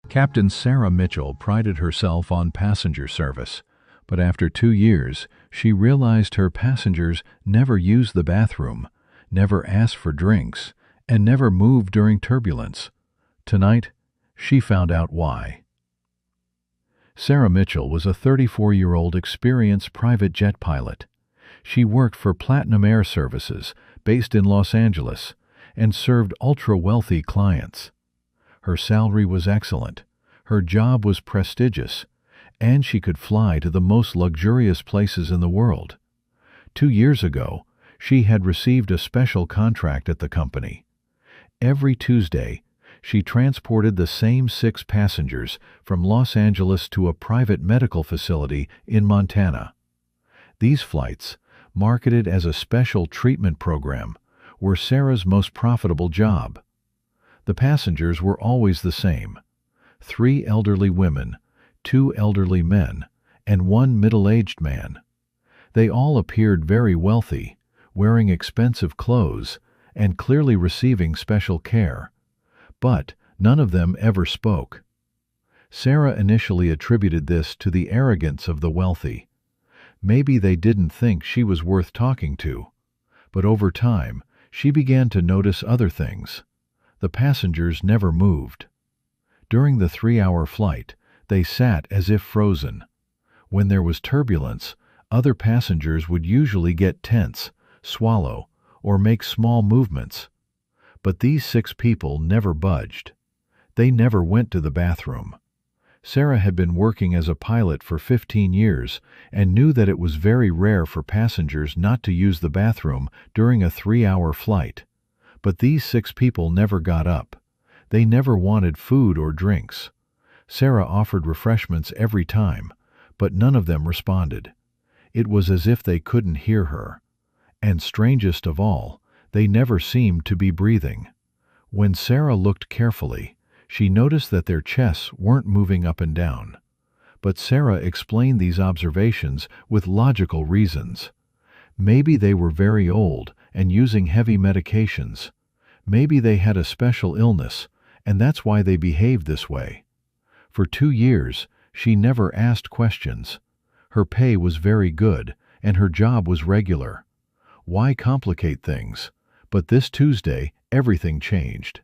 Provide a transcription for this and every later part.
Captain Sarah Mitchell prided herself on passenger service, but after 2 years, she realized her passengers never used the bathroom, never asked for drinks, and never moved during turbulence. Tonight, she found out why. Sarah Mitchell was a 34-year-old experienced private jet pilot. She worked for Platinum Air Services, based in Los Angeles, and served ultra-wealthy clients. Her salary was excellent, her job was prestigious, and she could fly to the most luxurious places in the world. 2 years ago, she had received a special contract at the company. Every Tuesday, she transported the same 6 passengers from Los Angeles to a private medical facility in Montana. These flights, marketed as a special treatment program, were Sarah's most profitable job. The passengers were always the same: 3 elderly women, 2 elderly men, and 1 middle-aged man. They all appeared very wealthy, wearing expensive clothes, and clearly receiving special care. But none of them ever spoke. Sarah initially attributed this to the arrogance of the wealthy. Maybe they didn't think she was worth talking to. But over time, she began to notice other things. The passengers never moved. During the 3-hour flight, they sat as if frozen. When there was turbulence, other passengers would usually get tense, swallow, or make small movements. But these 6 people never budged. They never went to the bathroom. Sarah had been working as a pilot for 15 years and knew that it was very rare for passengers not to use the bathroom during a 3-hour flight. But these 6 people never got up. They never wanted food or drinks. Sarah offered refreshments every time, but none of them responded. It was as if they couldn't hear her. And strangest of all, they never seemed to be breathing. When Sarah looked carefully, she noticed that their chests weren't moving up and down. But Sarah explained these observations with logical reasons. Maybe they were very old and using heavy medications. Maybe they had a special illness, and that's why they behaved this way. For 2 years, she never asked questions. Her pay was very good, and her job was regular. Why complicate things? But this Tuesday, everything changed.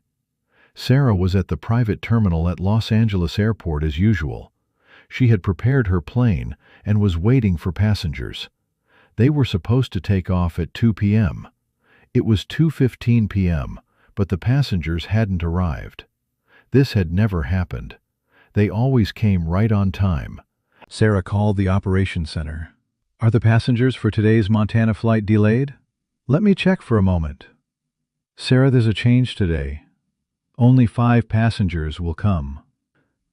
Sarah was at the private terminal at Los Angeles Airport as usual. She had prepared her plane and was waiting for passengers. They were supposed to take off at 2 p.m. It was 2:15 p.m., but the passengers hadn't arrived. This had never happened. They always came right on time. Sarah called the operations center. "Are the passengers for today's Montana flight delayed? Let me check for a moment." "Sarah, there's a change today. Only 5 passengers will come.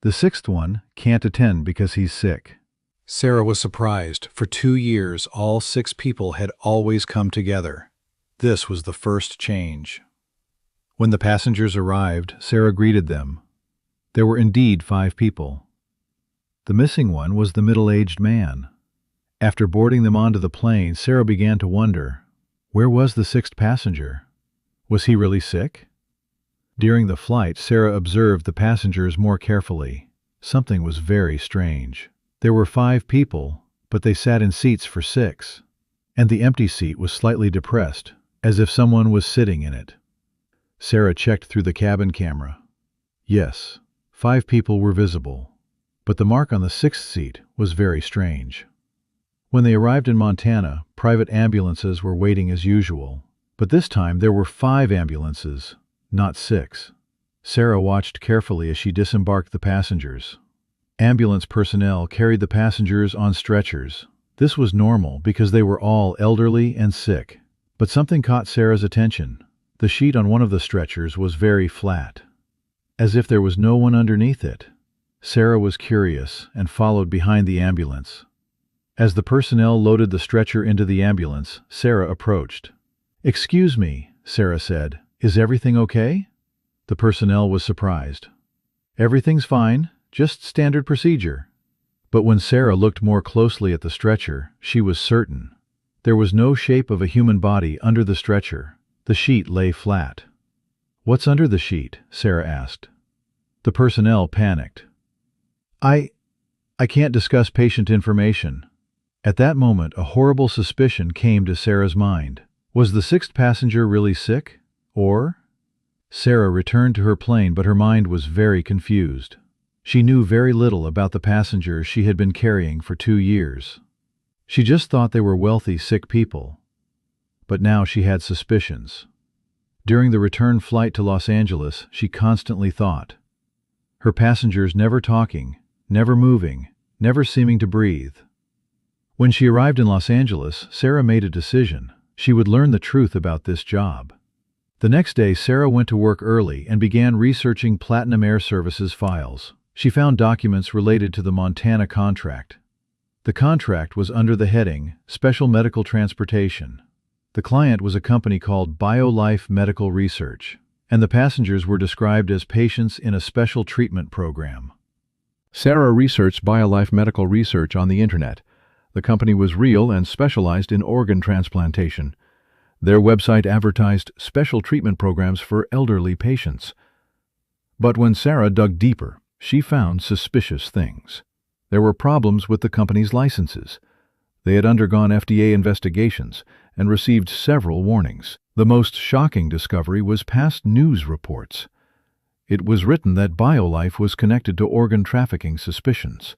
The 6th one can't attend because he's sick." Sarah was surprised. For 2 years, all 6 people had always come together. This was the first change. When the passengers arrived, Sarah greeted them. There were indeed 5 people. The missing one was the middle-aged man. After boarding them onto the plane, Sarah began to wonder, where was the 6th passenger? Was he really sick? During the flight, Sarah observed the passengers more carefully. Something was very strange. There were 5 people, but they sat in seats for 6, and the empty seat was slightly depressed, as if someone was sitting in it. Sarah checked through the cabin camera. Yes, 5 people were visible, but the mark on the 6th seat was very strange. When they arrived in Montana, private ambulances were waiting as usual, but this time there were 5 ambulances, not 6. Sarah watched carefully as she disembarked the passengers. Ambulance personnel carried the passengers on stretchers. This was normal because they were all elderly and sick. But something caught Sarah's attention. The sheet on one of the stretchers was very flat, as if there was no one underneath it. Sarah was curious and followed behind the ambulance. As the personnel loaded the stretcher into the ambulance, Sarah approached. "Excuse me," Sarah said. "Is everything okay?" The personnel was surprised. "Everything's fine, just standard procedure." But when Sarah looked more closely at the stretcher, she was certain. There was no shape of a human body under the stretcher. The sheet lay flat. "What's under the sheet?" Sarah asked. The personnel panicked. I can't discuss patient information. At that moment, a horrible suspicion came to Sarah's mind. Was the sixth passenger really sick? Or? Sarah returned to her plane, but her mind was very confused. She knew very little about the passengers she had been carrying for 2 years. She just thought they were wealthy, sick people. But now she had suspicions. During the return flight to Los Angeles, she constantly thought. Her passengers never talking, never moving, never seeming to breathe. When she arrived in Los Angeles, Sarah made a decision. She would learn the truth about this job. The next day, Sarah went to work early and began researching Platinum Air Services files. She found documents related to the Montana contract. The contract was under the heading Special Medical Transportation. The client was a company called BioLife Medical Research, and the passengers were described as patients in a special treatment program. Sarah researched BioLife Medical Research on the internet. The company was real and specialized in organ transplantation. Their website advertised special treatment programs for elderly patients. But when Sarah dug deeper, she found suspicious things. There were problems with the company's licenses. They had undergone FDA investigations and received several warnings. The most shocking discovery was past news reports. It was written that BioLife was connected to organ trafficking suspicions,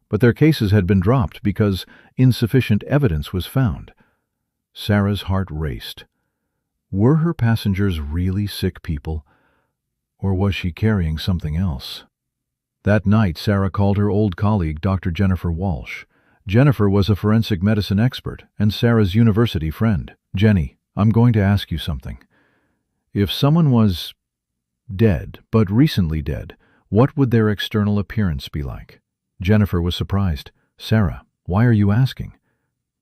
but their cases had been dropped because insufficient evidence was found. Sarah's heart raced. Were her passengers really sick people, or was she carrying something else? That night, Sarah called her old colleague, Dr. Jennifer Walsh. Jennifer was a forensic medicine expert and Sarah's university friend. Jenny, I'm going to ask you something. If someone was dead, but recently dead, what would their external appearance be like? Jennifer was surprised. Sarah, why are you asking?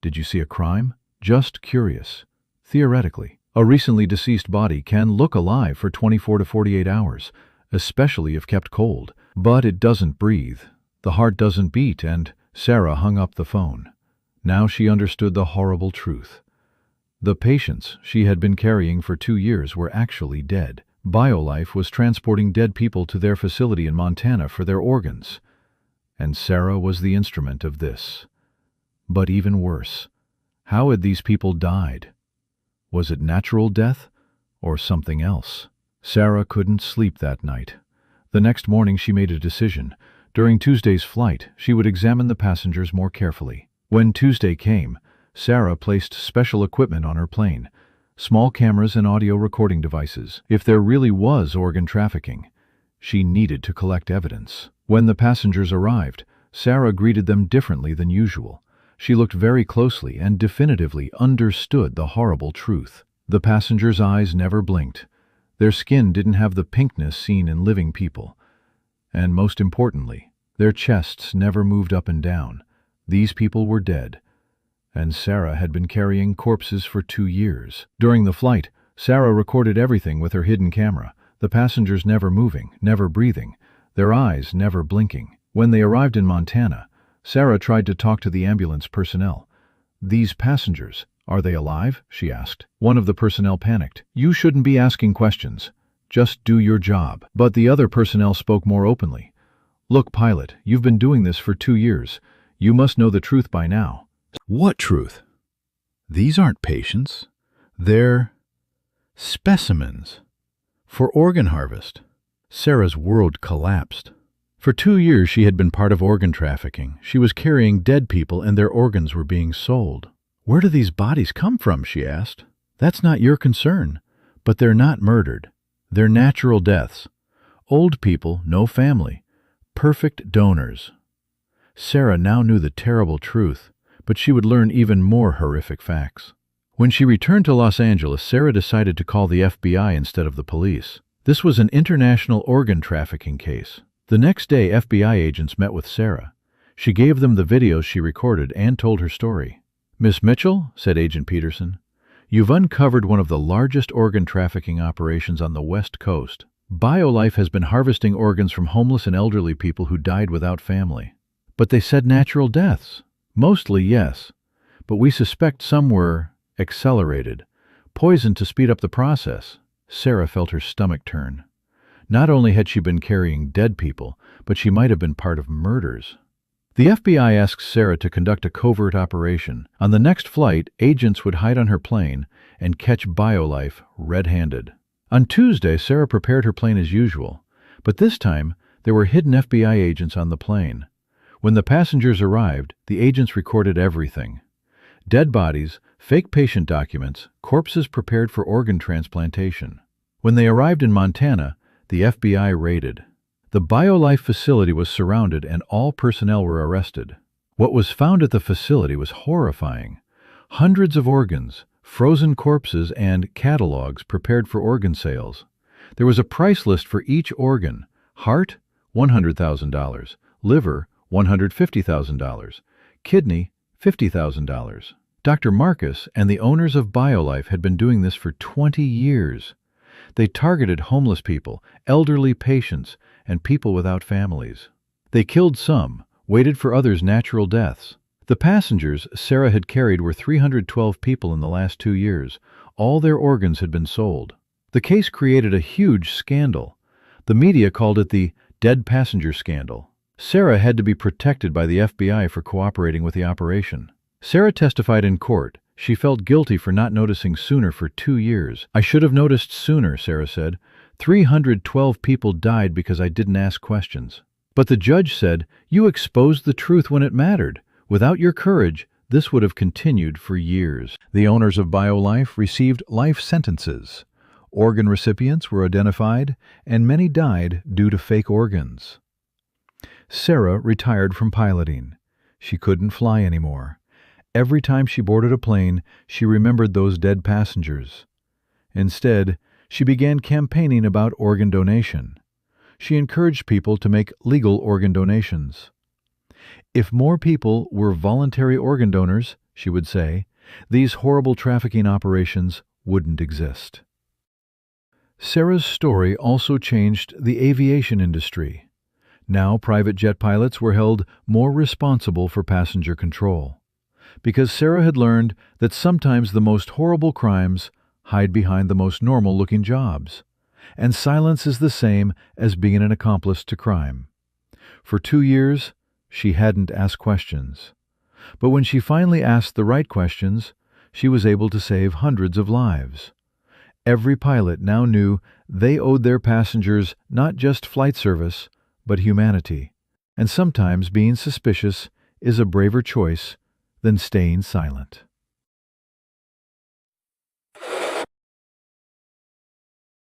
Did you see a crime? Just curious. Theoretically, a recently deceased body can look alive for 24 to 48 hours, especially if kept cold. But it doesn't breathe. The heart doesn't beat, and Sarah hung up the phone. Now she understood the horrible truth. The patients she had been carrying for 2 years were actually dead. BioLife was transporting dead people to their facility in Montana for their organs. And Sarah was the instrument of this. But even worse, how had these people died? Was it natural death or something else? Sarah couldn't sleep that night. The next morning she made a decision. During Tuesday's flight, she would examine the passengers more carefully. When Tuesday came, Sarah placed special equipment on her plane, small cameras and audio recording devices. If there really was organ trafficking, she needed to collect evidence. When the passengers arrived, Sarah greeted them differently than usual. She looked very closely and definitively understood the horrible truth. The passengers' eyes never blinked. Their skin didn't have the pinkness seen in living people. And most importantly, their chests never moved up and down. These people were dead, and Sarah had been carrying corpses for 2 years. During the flight, Sarah recorded everything with her hidden camera, the passengers never moving, never breathing, their eyes never blinking. When they arrived in Montana, Sarah tried to talk to the ambulance personnel. These passengers, are they alive? She asked. One of the personnel panicked. You shouldn't be asking questions. Just do your job. But the other personnel spoke more openly. Look, pilot, you've been doing this for 2 years. You must know the truth by now. What truth? These aren't patients. They're specimens for organ harvest. Sarah's world collapsed. For 2 years she had been part of organ trafficking. She was carrying dead people and their organs were being sold. Where do these bodies come from? She asked. That's not your concern. But they're not murdered. They're natural deaths. Old people, no family. Perfect donors. Sarah now knew the terrible truth, but she would learn even more horrific facts. When she returned to Los Angeles, Sarah decided to call the FBI instead of the police. This was an international organ trafficking case. The next day, FBI agents met with Sarah. She gave them the videos she recorded and told her story. Miss Mitchell, said Agent Peterson, you've uncovered one of the largest organ trafficking operations on the West Coast. BioLife has been harvesting organs from homeless and elderly people who died without family. But they said natural deaths. Mostly, yes. But we suspect some were accelerated, poisoned to speed up the process. Sarah felt her stomach turn. Not only had she been carrying dead people, but she might have been part of murders. The FBI asked Sarah to conduct a covert operation. On the next flight, agents would hide on her plane and catch BioLife red-handed. On Tuesday, Sarah prepared her plane as usual, but this time there were hidden FBI agents on the plane. When the passengers arrived, the agents recorded everything. Dead bodies, fake patient documents, corpses prepared for organ transplantation. When they arrived in Montana, the FBI raided. The BioLife facility was surrounded and all personnel were arrested. What was found at the facility was horrifying. Hundreds of organs, frozen corpses, and catalogs prepared for organ sales. There was a price list for each organ. Heart, $100,000. Liver, $150,000. Kidney, $50,000. Dr. Marcus and the owners of BioLife had been doing this for 20 years. They targeted homeless people, elderly patients, and people without families. They killed some, waited for others' natural deaths. The passengers Sarah had carried were 312 people in the last 2 years. All their organs had been sold. The case created a huge scandal. The media called it the dead passenger scandal. Sarah had to be protected by the FBI for cooperating with the operation. Sarah testified in court. She felt guilty for not noticing sooner for 2 years. "I should have noticed sooner," Sarah said. 312 people died because I didn't ask questions. But the judge said, "You exposed the truth when it mattered. Without your courage, this would have continued for years." The owners of BioLife received life sentences. Organ recipients were identified, and many died due to fake organs. Sarah retired from piloting. She couldn't fly anymore. Every time she boarded a plane, she remembered those dead passengers. Instead, she began campaigning about organ donation. She encouraged people to make legal organ donations. If more people were voluntary organ donors, she would say, these horrible trafficking operations wouldn't exist. Sarah's story also changed the aviation industry. Now private jet pilots were held more responsible for passenger control. Because Sarah had learned that sometimes the most horrible crimes hide behind the most normal-looking jobs, and silence is the same as being an accomplice to crime. For 2 years, she hadn't asked questions. But when she finally asked the right questions, she was able to save hundreds of lives. Every pilot now knew they owed their passengers not just flight service, but humanity. And sometimes being suspicious is a braver choice than staying silent.